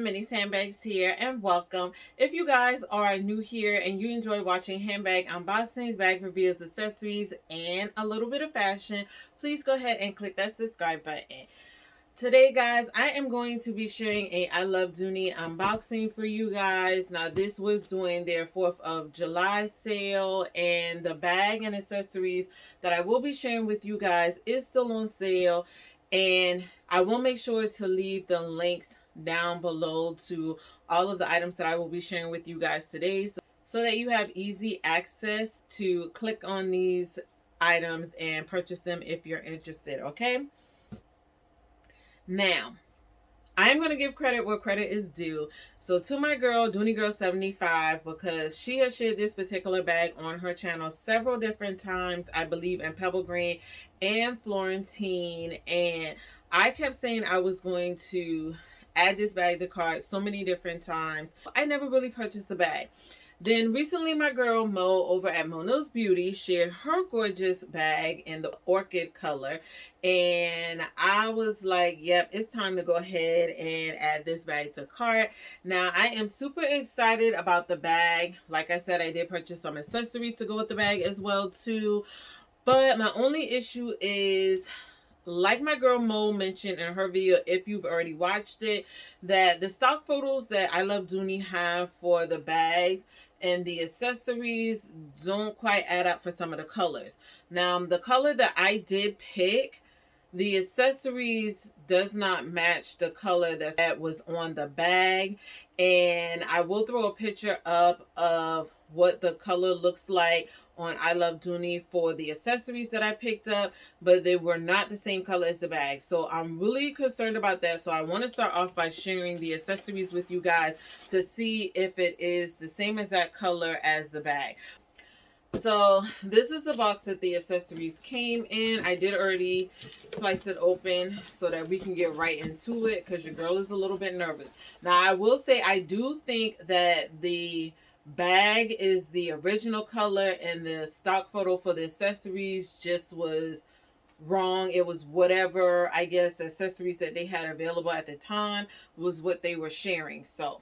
Minnie's Handbags here, and welcome. If you guys are new here and you enjoy watching handbag unboxings, bag reviews, accessories, and a little bit of fashion, please go ahead and click that subscribe button. Today, guys, I am going to be sharing a I Love Dooney unboxing for you guys. Now, this was during their 4th of July sale, and the bag and accessories that I will be sharing with you guys is still on sale. And I will make sure to leave the links down below to all of the items that I will be sharing with you guys today, so that you have easy access to click on these items and purchase them if you're interested, okay? Now, I'm going to give credit where credit is due. So to my girl, Dooney Girl 75, because she has shared this particular bag on her channel several different times, I believe in Pebble Green and Florentine. And I kept saying I was going to add this bag to cart so many different times. I never really purchased the bag. Then recently my girl Mo over at Mo Knows Beauty shared her gorgeous bag in the orchid color, and I was like, yep, it's time to go ahead and add this bag to cart. Now I am super excited about the bag. Like I said, I did purchase some accessories to go with the bag as well too, but my only issue is, like my girl Mo mentioned in her video, if you've already watched it, that the stock photos that I Love Dooney have for the bags and the accessories don't quite add up for some of the colors. Now, the color that I did pick, the accessories does not match the color that was on the bag. And I will throw a picture up of what the color looks like on I Love Dooney for the accessories that I picked up, but they were not the same color as the bag. So I'm really concerned about that. So I want to start off by sharing the accessories with you guys to see if it is the same exact color as the bag. So this is the box that the accessories came in. I did already slice it open so that we can get right into it, because your girl is a little bit nervous. Now I will say, I do think that the bag is the original color and the stock photo for the accessories just was wrong. It was whatever, I guess, accessories that they had available at the time was what they were sharing. So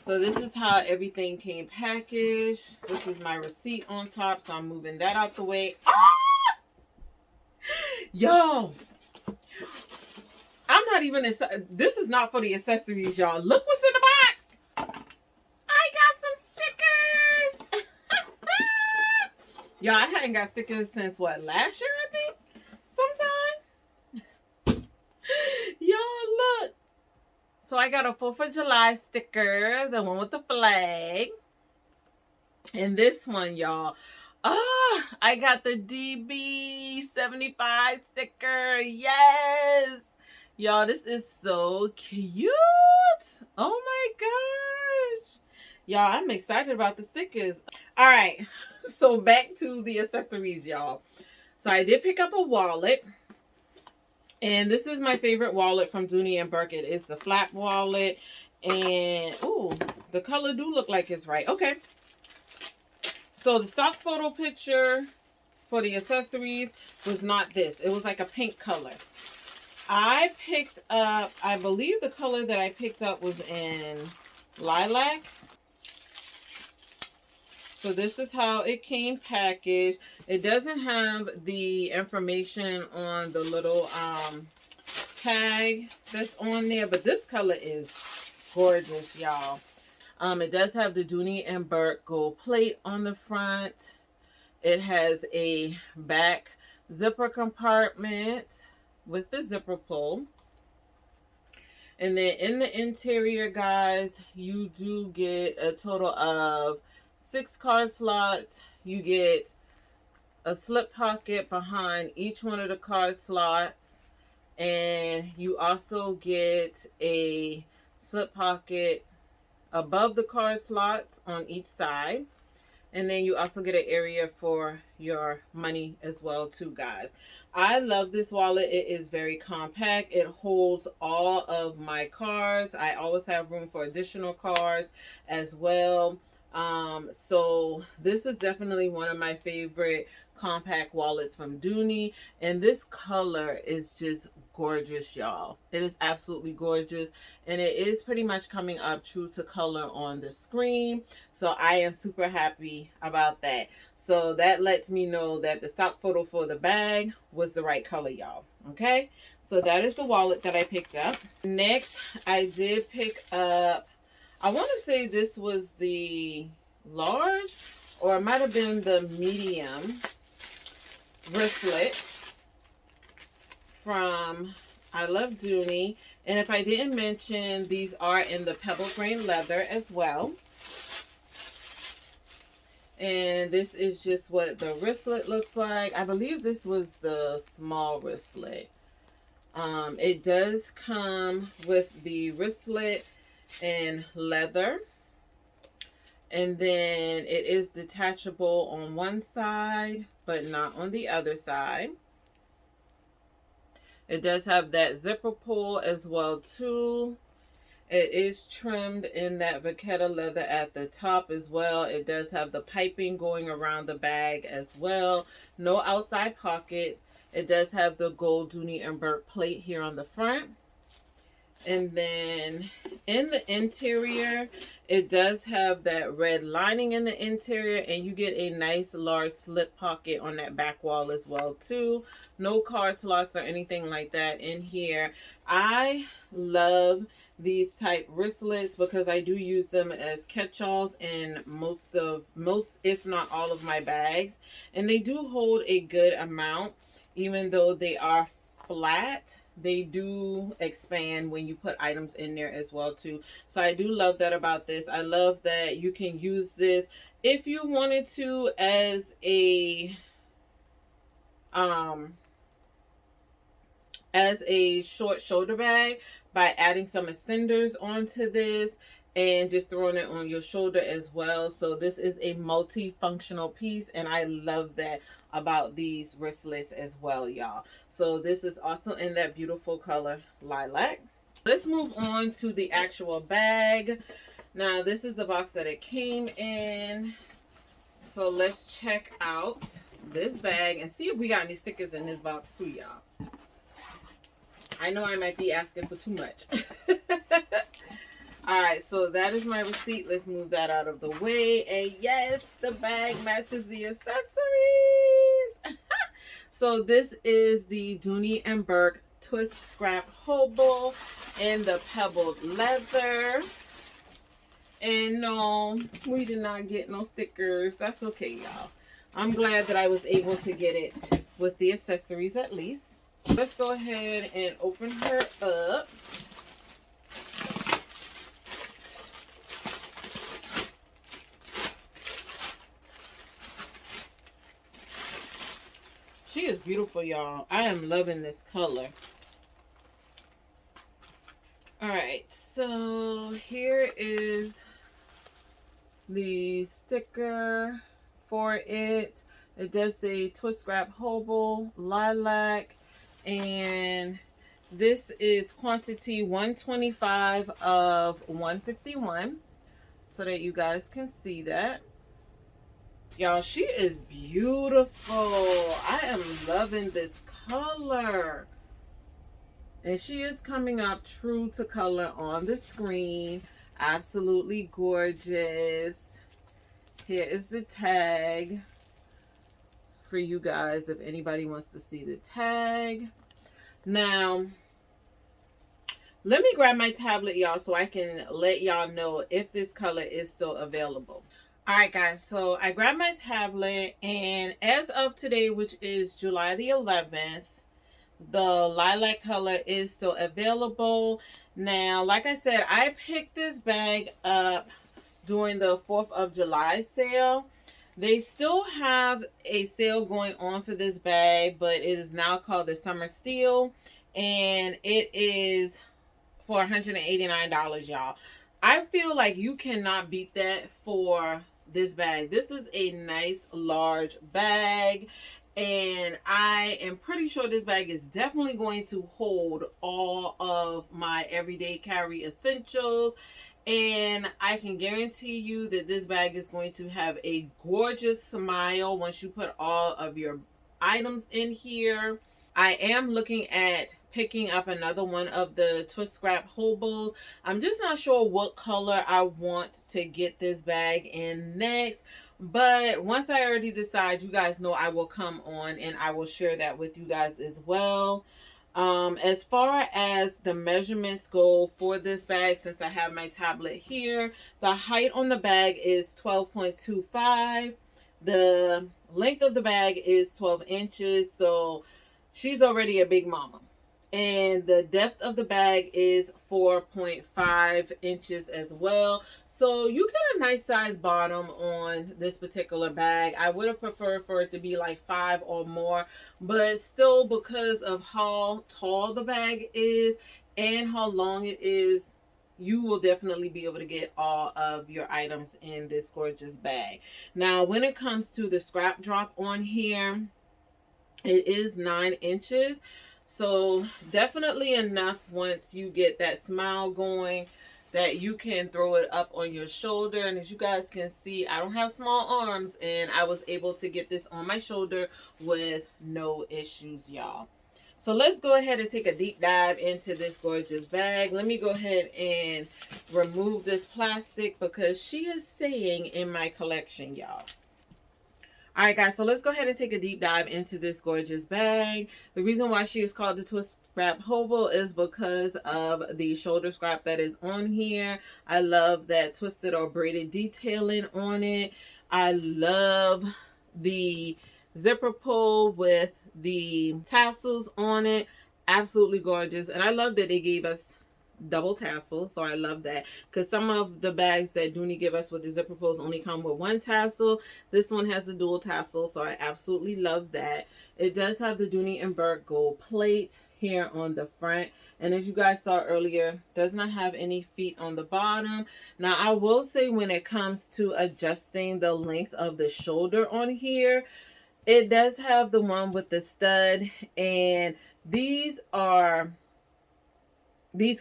this is how everything came packaged. This is my receipt on top, so I'm moving that out the way. Ah! Yo, I'm not even, this is not for the accessories, y'all. Look what's in the box. I got some stickers. Y'all, I hadn't got stickers since what, last year, I think? Sometime. Y'all, look. So I got a 4th of July sticker, the one with the flag. And this one, y'all, I got the DB 75 sticker. Yes. Y'all, this is so cute. Oh my gosh. Y'all, I'm excited about the stickers. All right. So back to the accessories, y'all. So I did pick up a wallet. And this is my favorite wallet from Dooney and Bourke. It is the flap wallet. And, oh, the color do look like it's right. Okay. So the stock photo picture for the accessories was not this. It was like a pink color. I picked up, I believe the color that I picked up was in lilac. So this is how it came packaged. It doesn't have the information on the little tag that's on there, but this color is gorgeous, y'all. It does have the Dooney and Bourke gold plate on the front. It has a back zipper compartment with the zipper pull. And then in the interior, guys, you do get a total of 6 card slots. You get a slip pocket behind each one of the card slots, and you also get a slip pocket above the card slots on each side. And then you also get an area for your money as well too, guys. I love this wallet. It is very compact. It holds all of my cards. I always have room for additional cards as well. So this is definitely one of my favorite compact wallets from Dooney, and this color is just gorgeous, y'all. It is absolutely gorgeous, and it is pretty much coming up true to color on the screen, so I am super happy about that. So that lets me know that the stock photo for the bag was the right color, y'all. Okay, so that is the wallet that I picked up. Next, I did pick up, I want to say this was the large, or it might have been the medium wristlet from I Love Dooney. And if I didn't mention, these are in the pebble grain leather as well. And this is just what the wristlet looks like. I believe this was the small wristlet. It does come with the wristlet in leather, and then it is detachable on one side but not on the other side. It does have that zipper pull as well too. It is trimmed in that vachetta leather at the top as well. It does have the piping going around the bag as well. No outside pockets. It does have the gold Dooney and Bourke plate here on the front. And then in the interior, it does have that red lining in the interior, and you get a nice large slip pocket on that back wall as well too. No card slots or anything like that in here. I love these type wristlets because I do use them as catch-alls in most if not all of my bags, and they do hold a good amount. Even though they are flat, they do expand when you put items in there as well too. So I do love that about this. I love that you can use this if you wanted to as a short shoulder bag by adding some extenders onto this and just throwing it on your shoulder as well. So this is a multifunctional piece, and I love that about these wristlets as well, y'all. So this is also in that beautiful color lilac. Let's move on to the actual bag. Now this is the box that it came in. So let's check out this bag and see if we got any stickers in this box too, y'all. I know I might be asking for too much. Alright, so that is my receipt. Let's move that out of the way. And yes, the bag matches the accessories. So this is the Dooney and Bourke Twist Scrap Hobo in the pebbled leather. And no, we did not get no stickers. That's okay, y'all. I'm glad that I was able to get it with the accessories at least. Let's go ahead and open her up. She is beautiful, y'all. I am loving this color. Alright, so here is the sticker for it. It does say Twist Scrap Hobo Lilac, and this is quantity 125 of 151, so that you guys can see that. Y'all, she is beautiful. I am loving this color. And she is coming up true to color on the screen. Absolutely gorgeous. Here is the tag for you guys if anybody wants to see the tag. Now, let me grab my tablet, y'all, so I can let y'all know if this color is still available. Alright guys, so I grabbed my tablet, and as of today, which is July the 11th, the lilac color is still available. Now, like I said, I picked this bag up during the 4th of July sale. They still have a sale going on for this bag, but it is now called the Summer Steal, and it is for $189, y'all. I feel like you cannot beat that for this bag. This is a nice large bag, and I am pretty sure this bag is definitely going to hold all of my everyday carry essentials. And I can guarantee you that this bag is going to have a gorgeous smile once you put all of your items in here. I am looking at picking up another one of the twist scrap hobos. I'm just not sure what color I want to get this bag in next. But once I already decide, you guys know I will come on and I will share that with you guys as well. As far as the measurements go for this bag, since I have my tablet here, the height on the bag is 12.25. The length of the bag is 12 inches. So she's already a big mama. And the depth of the bag is 4.5 inches as well. So you get a nice size bottom on this particular bag. I would have preferred for it to be like 5 or more, but still, because of how tall the bag is and how long it is, you will definitely be able to get all of your items in this gorgeous bag. Now, when it comes to the scrap drop on here, it is 9 inches. So definitely enough once you get that smile going that you can throw it up on your shoulder. And as you guys can see, I don't have small arms, and I was able to get this on my shoulder with no issues, y'all. So let's go ahead and take a deep dive into this gorgeous bag. Let me go ahead and remove this plastic because she is staying in my collection, y'all. All right, guys, so let's go ahead and take a deep dive into this gorgeous bag. The reason why she is called the Twist Scrap Hobo is because of the shoulder scrap that is on here. I love that twisted or braided detailing on it. I love the zipper pull with the tassels on it. Absolutely gorgeous. And I love that they gave us double tassels, so I love that, because some of the bags that Dooney give us with the zipper pulls only come with one tassel. This one has a dual tassel, so I absolutely love that. It does have the Dooney and Bourke gold plate here on the front, and as you guys saw earlier, does not have any feet on the bottom. Now I will say, when it comes to adjusting the length of the shoulder on here, it does have the one with the stud, and these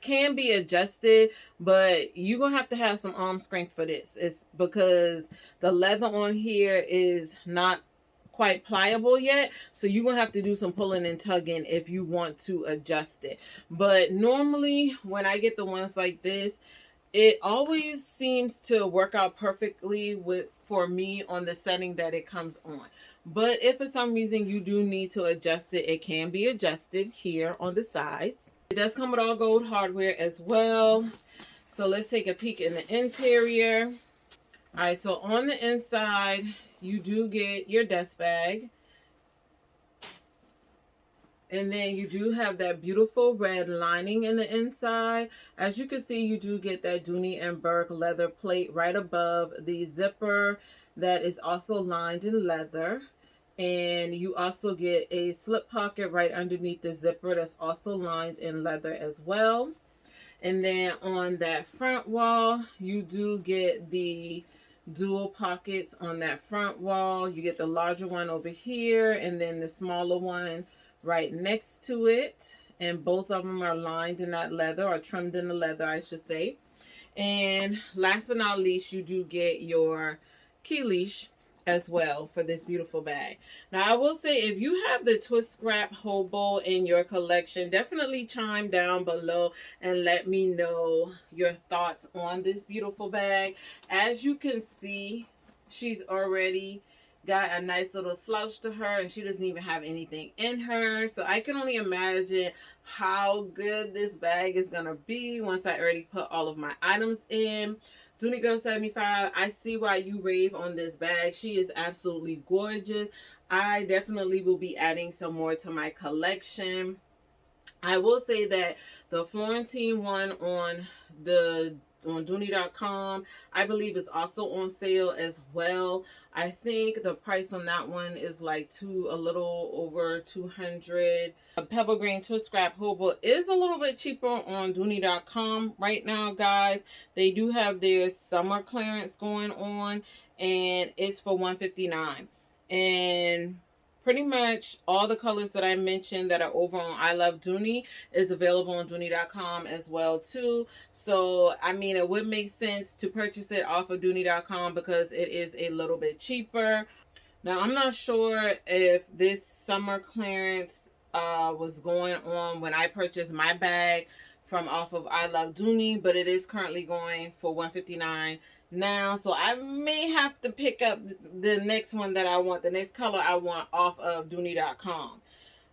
can be adjusted, but you're going to have some arm strength for this. It's because the leather on here is not quite pliable yet. So you're going to have to do some pulling and tugging if you want to adjust it. But normally when I get the ones like this, it always seems to work out perfectly for me on the setting that it comes on. But if for some reason you do need to adjust it, it can be adjusted here on the sides. It does come with all gold hardware as well. So let's take a peek in the interior. All right, so on the inside, you do get your dust bag. And then you do have that beautiful red lining in the inside. As you can see, you do get that Dooney and Bourke leather plate right above the zipper that is also lined in leather. And you also get a slip pocket right underneath the zipper that's also lined in leather as well. And then on that front wall, you do get the dual pockets on that front wall. You get the larger one over here and then the smaller one right next to it. And both of them are lined in that leather, or trimmed in the leather, I should say. And last but not least, you do get your key leash as well for this beautiful bag. Now I will say, if you have the Twist Scrap Hobo in your collection, definitely chime down below and let me know your thoughts on this beautiful bag. As you can see, she's already got a nice little slouch to her, and she doesn't even have anything in her. So I can only imagine how good this bag is gonna be once I already put all of my items in. Dooney Girl 75, I see why you rave on this bag. She is absolutely gorgeous. I definitely will be adding some more to my collection. I will say that the Florentine one on Dooney.com, I believe, is also on sale as well. I think the price on that one is like a little over 200. A Pebble Green Twist Scrap Hobo is a little bit cheaper on Dooney.com right now, guys. They do have their summer clearance going on, and it's for $159. And pretty much all the colors that I mentioned that are over on I Love Dooney is available on dooney.com as well too. So I mean, it would make sense to purchase it off of dooney.com because it is a little bit cheaper. Now, I'm not sure if this summer clearance was going on when I purchased my bag from off of I Love Dooney, but it is currently going for $159 now. So I may have to pick up the next one that I want, the next color I want off of dooney.com.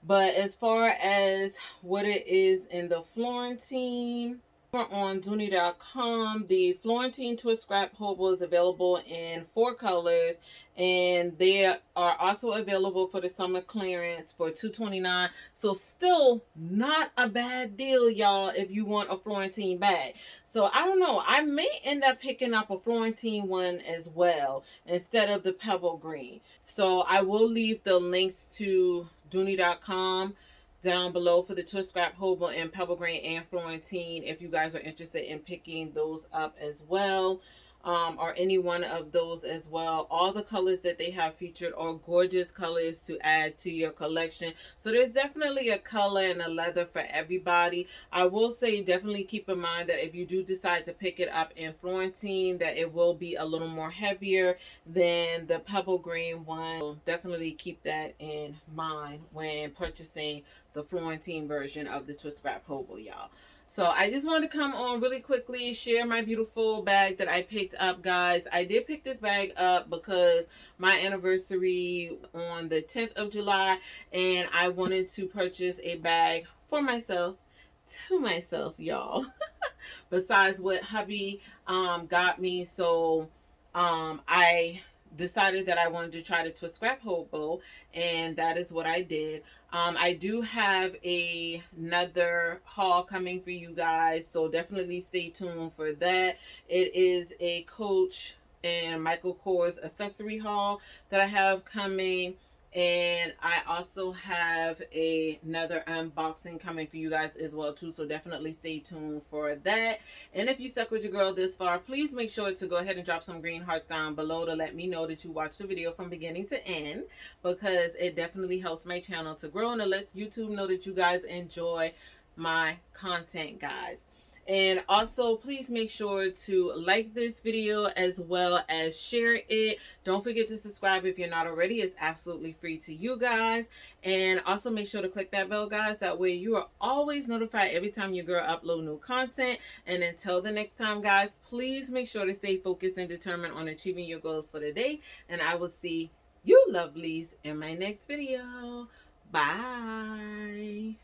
But as far as what it is in the Florentine, on dooney.com, the Florentine Twist Scrap Hobo is available in 4 colors, and they are also available for the summer clearance for $229. So still not a bad deal, y'all, if you want a Florentine bag. So I don't know, I may end up picking up a Florentine one as well instead of the pebble green. So I will leave the links to dooney.com down below for the Twist Scrap Hobo and Pebble Green and Florentine if you guys are interested in picking those up as well, or any one of those as well. All the colors that they have featured are gorgeous colors to add to your collection. So there's definitely a color and a leather for everybody. I will say definitely keep in mind that if you do decide to pick it up in Florentine, that it will be a little more heavier than the Pebble Green one. So definitely keep that in mind when purchasing the Florentine version of the Twist Scrap Hobo, y'all. So I just wanted to come on really quickly, share my beautiful bag that I picked up, guys. I did pick this bag up because my anniversary on the 10th of July, and I wanted to purchase a bag for myself, to myself, y'all, besides what hubby got me. So I decided that I wanted to try the Twist Scrap Hobo, and that is what I did. I do have another haul coming for you guys, so definitely stay tuned for that. It is a Coach and Michael Kors accessory haul that I have coming, and I also have another unboxing coming for you guys as well too, so definitely stay tuned for that. And if you stuck with your girl this far, please make sure to go ahead and drop some green hearts down below to let me know that you watched the video from beginning to end, because it definitely helps my channel to grow and it lets YouTube know that you guys enjoy my content, guys. And also, please make sure to like this video as well as share it. Don't forget to subscribe if you're not already. It's absolutely free to you guys. And also make sure to click that bell, guys. That way you are always notified every time your girl upload new content. And until the next time, guys, please make sure to stay focused and determined on achieving your goals for the day. And I will see you lovelies in my next video. Bye.